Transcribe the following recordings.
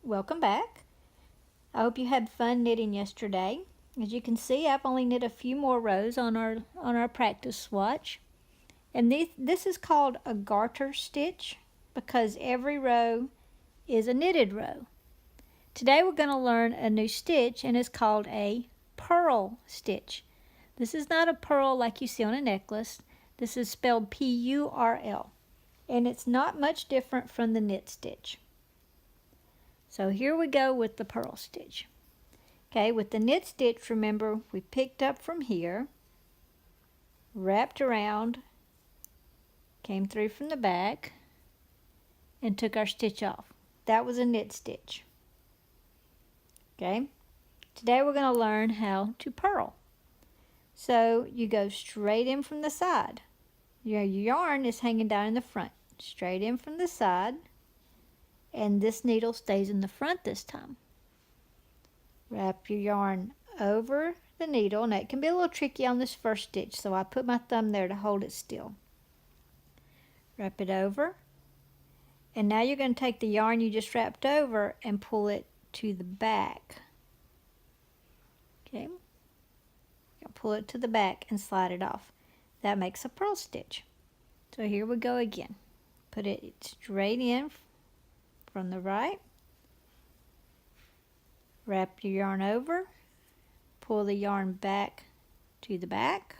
Welcome back. I hope you had fun knitting yesterday. As you can see, I've only knit a few more rows on our practice swatch. And this is called a garter stitch because every row is a knitted row. Today we're going to learn a new stitch, and it's called a purl stitch. This is not a pearl like you see on a necklace. This is spelled P-U-R-L. And it's not much different from the knit stitch. So here we go with the purl stitch. Okay, with the knit stitch, remember, we picked up from here, wrapped around, came through from the back, and took our stitch off. That was a knit stitch. Okay, today we're going to learn how to purl. So you go straight in from the side. Your yarn is hanging down in the front, straight in from the side, and this needle stays in the front this time. Wrap your yarn over the needle. Now it can be a little tricky on this first stitch, so I put my thumb there to hold it still. Wrap it over, and now you're going to take the yarn you just wrapped over and pull it to the back. Okay, pull it to the back and slide it off. That makes a purl stitch. So here we go again. Put it straight in from the right. Wrap your yarn over, pull the yarn back to the back,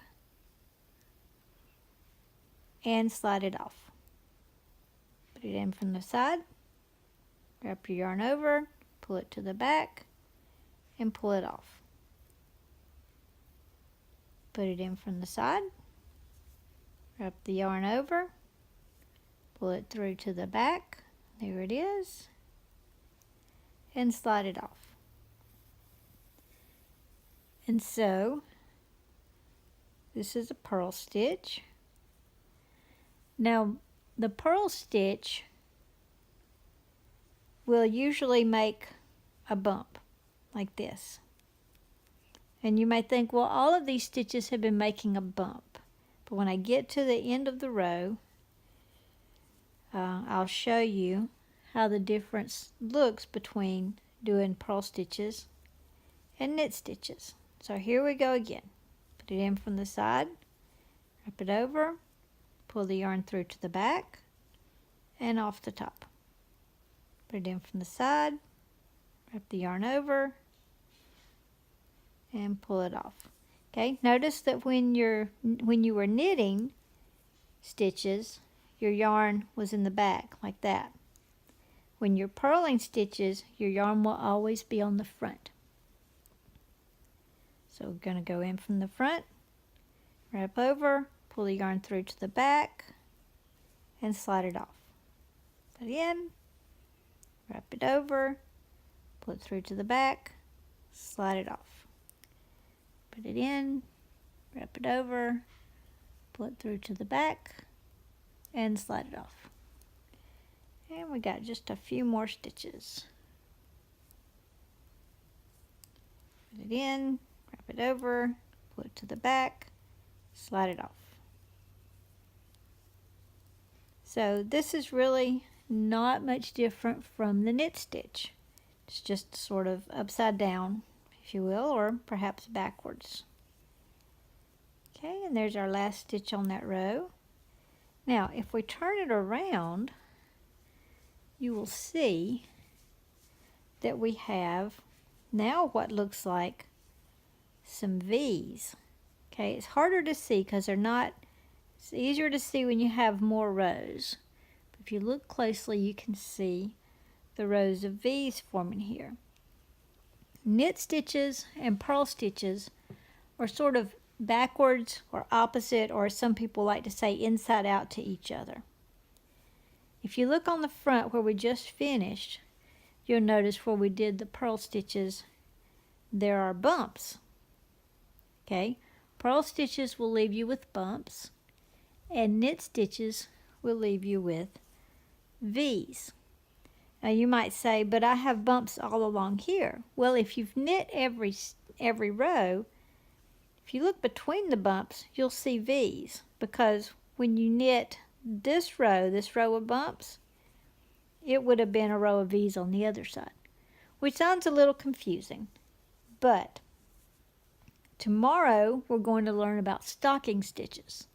and slide it off. Put it in from the side, wrap your yarn over, pull it to the back, and pull it off. Put it in from the side, wrap the yarn over, pull it through to the back, there it is, and slide it off. And so, this is a purl stitch. Now, the purl stitch will usually make a bump like this. And you may think, well, all of these stitches have been making a bump. But when I get to the end of the row, I'll show you how the difference looks between doing purl stitches and knit stitches. So here we go again. Put it in from the side, wrap it over, pull the yarn through to the back and off the top. Put it in from the side, wrap the yarn over, and pull it off. Okay, notice that when you were knitting stitches, your yarn was in the back like that. When you're purling stitches, your yarn will always be on the front. So we're going to go in from the front, wrap over, pull the yarn through to the back, and slide it off. Put it in, wrap it over, pull it through to the back, slide it off. Put it in, wrap it over, pull it through to the back, and slide it off. And we got just a few more stitches. Put it in, wrap it over, pull it to the back, slide it off. So this is really not much different from the knit stitch. It's just sort of upside down, if you will, or perhaps backwards. Okay, and there's our last stitch on that row. Now, if we turn it around, you will see that we have now what looks like some V's. Okay, it's harder to see because it's easier to see when you have more rows. But if you look closely, you can see the rows of V's forming here. Knit stitches and purl stitches are sort of backwards or opposite, or some people like to say inside out to each other. If you look on the front where we just finished, you'll notice where we did the purl stitches, there are bumps. Okay, purl stitches will leave you with bumps, and knit stitches will leave you with V's. Now you might say, but I have bumps all along here. Well, if you've knit every row, if you look between the bumps, you'll see V's, because when you knit this row of bumps, it would have been a row of V's on the other side. which sounds a little confusing. But tomorrow we're going to learn about stocking stitches.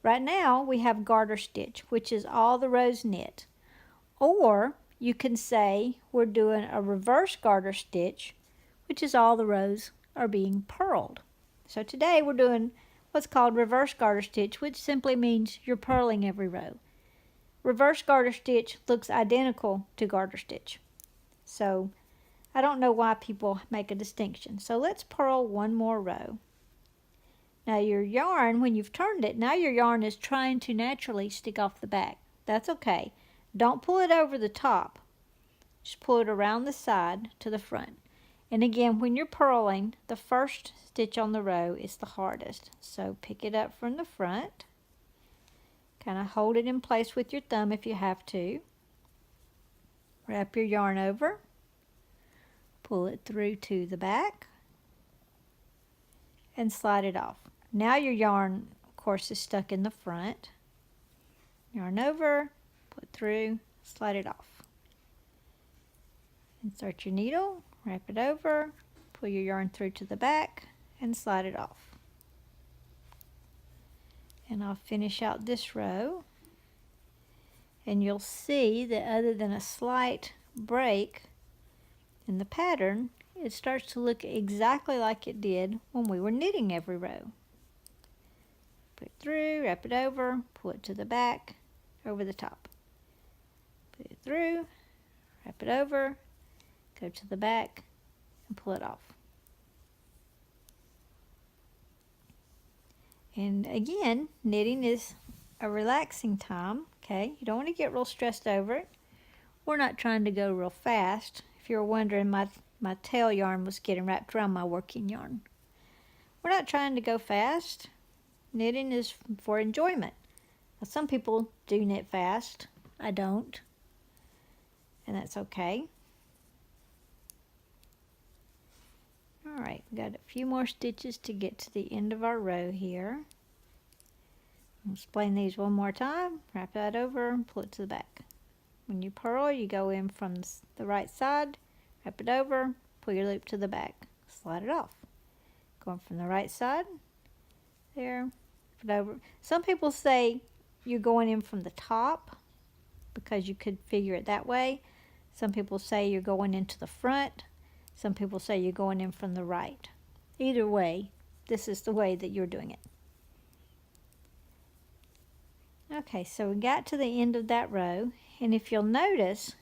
Right now we have garter stitch, which is all the rows knit. Or you can say we're doing a reverse garter stitch, which is all the rows are being purled. So today we're doing what's called reverse garter stitch, which simply means you're purling every row. Reverse garter stitch looks identical to garter stitch. So I don't know why people make a distinction. So let's purl one more row. Now your yarn, when you've turned it, now your yarn is trying to naturally stick off the back. That's okay. Don't pull it over the top. Just pull it around the side to the front. And again, when you're purling, the first stitch on the row is the hardest. So pick it up from the front. Kind of hold it in place with your thumb if you have to. Wrap your yarn over. Pull it through to the back. And slide it off. Now your yarn, of course, is stuck in the front. Yarn over, put through, slide it off. Insert your needle, wrap it over, pull your yarn through to the back, and slide it off. And I'll finish out this row. And you'll see that other than a slight break in the pattern, it starts to look exactly like it did when we were knitting every row. Put it through, wrap it over, pull it to the back, over the top. Put it through, wrap it over, go to the back, and pull it off. And again, knitting is a relaxing time, okay? You don't want to get real stressed over it. We're not trying to go real fast. If you're wondering, my tail yarn was getting wrapped around my working yarn. We're not trying to go fast. Knitting is for enjoyment. Now, some people do knit fast. I don't. And that's okay. Alright, we've got a few more stitches to get to the end of our row here. I'll explain these one more time. Wrap that over and pull it to the back. When you purl, you go in from the right side, wrap it over, pull your loop to the back, slide it off. Going from the right side, there, wrap it over. Some people say you're going in from the top because you could figure it that way. Some people say you're going into the front. Some people say you're going in from the right. Either way, this is the way that you're doing it. Okay, so we got to the end of that row, and if you'll notice,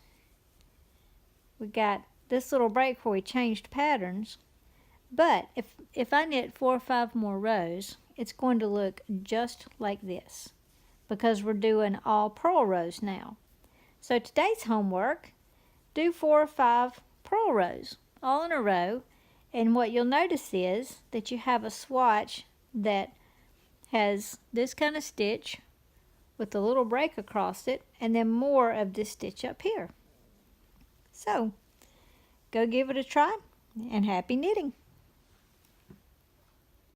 we got this little break where we changed patterns, but if I knit 4 or 5 more rows, it's going to look just like this because we're doing all purl rows now. So today's homework, do 4 or 5 purl rows all in a row, and what you'll notice is that you have a swatch that has this kind of stitch with a little break across it, and then more of this stitch up here. So, go give it a try, and happy knitting!